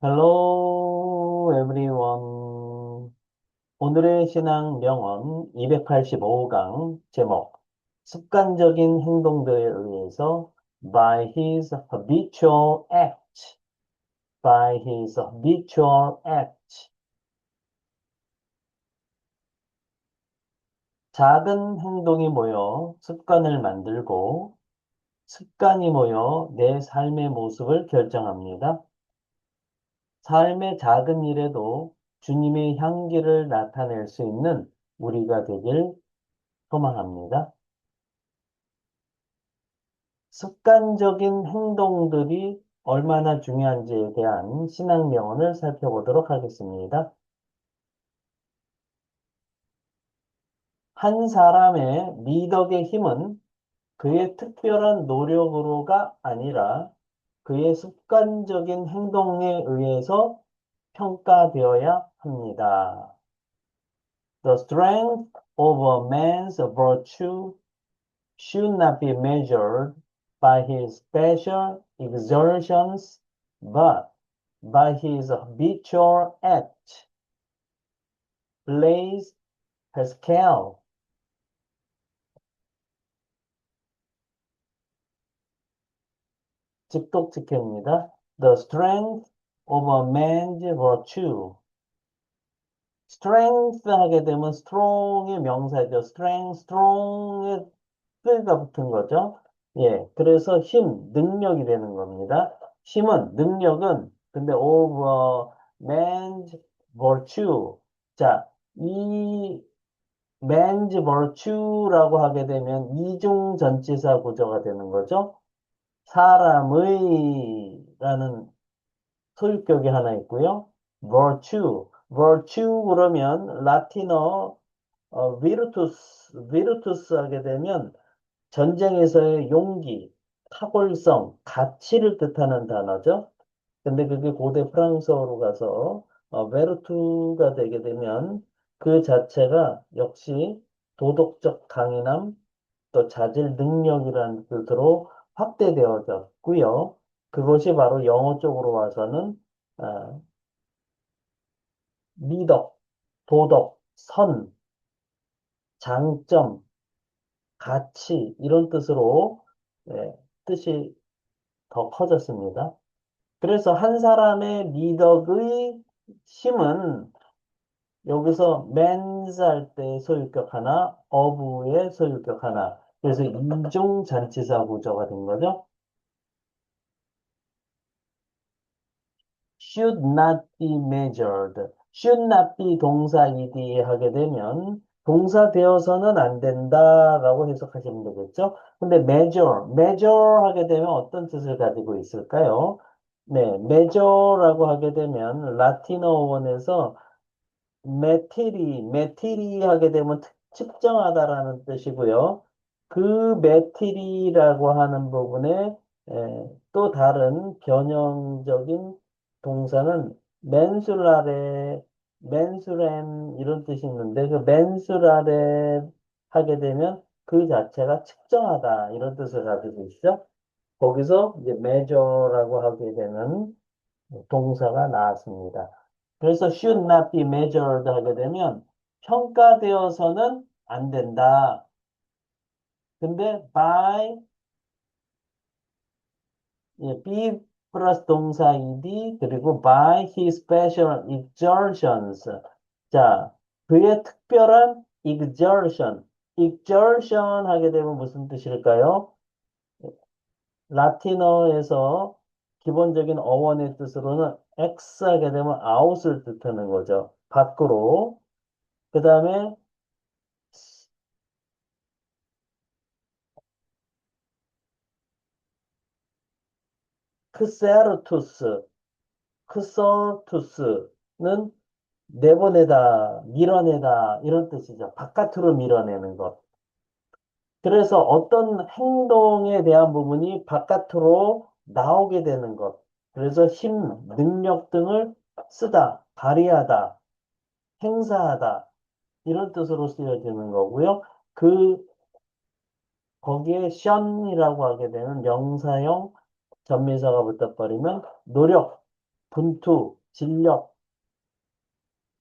Hello, everyone. 오늘의 신앙 명언 285강 제목 습관적인 행동들에 의해서 by his habitual act, by his habitual act. 작은 행동이 모여 습관을 만들고 습관이 모여 내 삶의 모습을 결정합니다. 삶의 작은 일에도 주님의 향기를 나타낼 수 있는 우리가 되길 소망합니다. 습관적인 행동들이 얼마나 중요한지에 대한 신앙 명언을 살펴보도록 하겠습니다. 한 사람의 미덕의 힘은 그의 특별한 노력으로가 아니라 그의 습관적인 행동에 의해서 평가되어야 합니다. The strength of a man's virtue should not be measured by his special exertions, but by his habitual act. Blaise Pascal. 직독직해입니다. The strength of a man's virtue. strength 하게 되면 strong의 명사죠. strong의 뜻가 붙은 거죠. 예, 그래서 힘, 능력이 되는 겁니다. 힘은, 능력은, 근데 of man's virtue. 자, 이 man's virtue라고 하게 되면 이중 전치사 구조가 되는 거죠. 사람의라는 소유격이 하나 있고요. virtue 그러면 라틴어 virtus 하게 되면 전쟁에서의 용기, 탁월성, 가치를 뜻하는 단어죠. 근데 그게 고대 프랑스어로 가서 베르투가 되게 되면 그 자체가 역시 도덕적 강인함, 또 자질 능력이라는 뜻으로 확대되어졌고요. 그것이 바로 영어 쪽으로 와서는 아, 미덕, 도덕, 선, 장점, 가치 이런 뜻으로 예, 뜻이 더 커졌습니다. 그래서 한 사람의 미덕의 힘은 여기서 맨스 할 때 소유격 하나, 어부의 소유격 하나. 그래서 이중 잔치사 구조가 된 거죠. should not be measured. should not be 동사 ed 하게 되면 동사 되어서는 안 된다라고 해석하시면 되겠죠. 근데 measure 하게 되면 어떤 뜻을 가지고 있을까요? 네, measure라고 하게 되면 라틴어 원에서 메티리 하게 되면 측정하다라는 뜻이고요. 그 메티리라고 하는 부분에 또 다른 변형적인 동사는 맨술라레, 맨수렌 이런 뜻이 있는데 그 맨술라레 하게 되면 그 자체가 측정하다 이런 뜻을 가지고 있죠. 거기서 이제 measure라고 하게 되는 동사가 나왔습니다. 그래서 should not be measured 하게 되면 평가되어서는 안 된다. 근데 by 예, be 플러스 동사 ed 그리고 by his special exertions. 자, 그의 특별한 exertion 하게 되면 무슨 뜻일까요? 라틴어에서 기본적인 어원의 뜻으로는 X 하게 되면 out을 뜻하는 거죠. 밖으로. 그 다음에 크세르투스, 크솔투스는 내보내다, 밀어내다 이런 뜻이죠. 바깥으로 밀어내는 것. 그래서 어떤 행동에 대한 부분이 바깥으로 나오게 되는 것. 그래서 힘, 능력 등을 쓰다, 발휘하다, 행사하다 이런 뜻으로 쓰여지는 거고요. 그 거기에 션이라고 하게 되는 명사형 전미사가 붙어버리면 노력, 분투, 진력,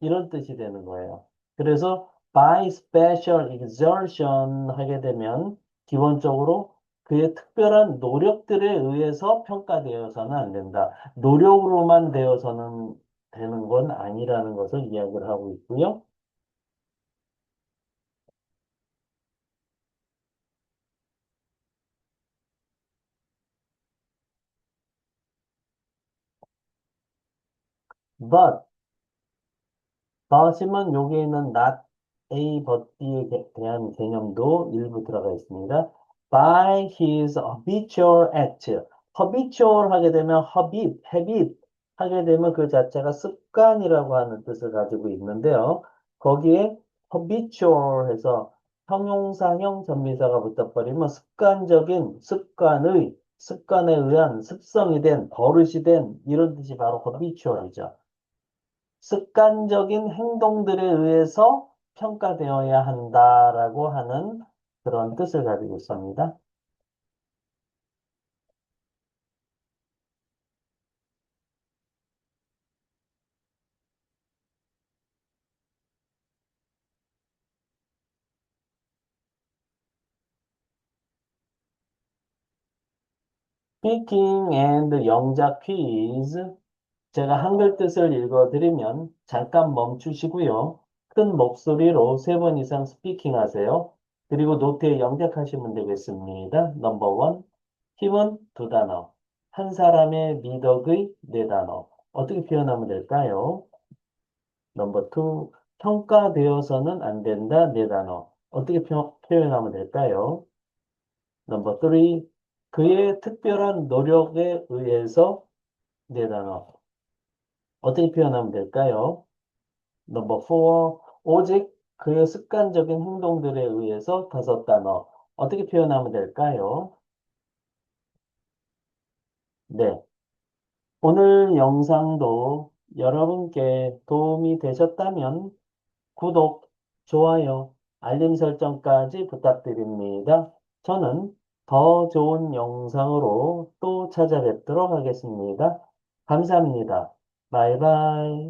이런 뜻이 되는 거예요. 그래서 by special exertion 하게 되면 기본적으로 그의 특별한 노력들에 의해서 평가되어서는 안 된다. 노력으로만 되어서는 되는 건 아니라는 것을 이야기를 하고 있고요. But 더하시면 여기에 있는 not A but B에 대한 개념도 일부 들어가 있습니다. By his habitual act. habitual 하게 되면 habit 하게 되면 그 자체가 습관이라고 하는 뜻을 가지고 있는데요. 거기에 habitual 해서 형용사형 전미사가 붙어버리면 습관적인, 습관에 의한, 습성이 된, 버릇이 된 이런 뜻이 바로 habitual이죠. 습관적인 행동들에 의해서 평가되어야 한다라고 하는 그런 뜻을 가지고 있습니다. Speaking and 영작 퀴즈. 제가 한글 뜻을 읽어드리면 잠깐 멈추시고요. 큰 목소리로 세 번 이상 스피킹 하세요. 그리고 노트에 영작하시면 되겠습니다. 넘버 원, 힘은 두 단어. 한 사람의 미덕의 네 단어. 어떻게 표현하면 될까요? 넘버 투, 평가되어서는 안 된다, 네 단어. 어떻게 표현하면 될까요? 넘버 쓰리, 그의 특별한 노력에 의해서 네 단어. 어떻게 표현하면 될까요? 넘버 포, 오직 그의 습관적인 행동들에 의해서 다섯 단어. 어떻게 표현하면 될까요? 네. 오늘 영상도 여러분께 도움이 되셨다면 구독, 좋아요, 알림 설정까지 부탁드립니다. 저는 더 좋은 영상으로 또 찾아뵙도록 하겠습니다. 감사합니다. 바이바이.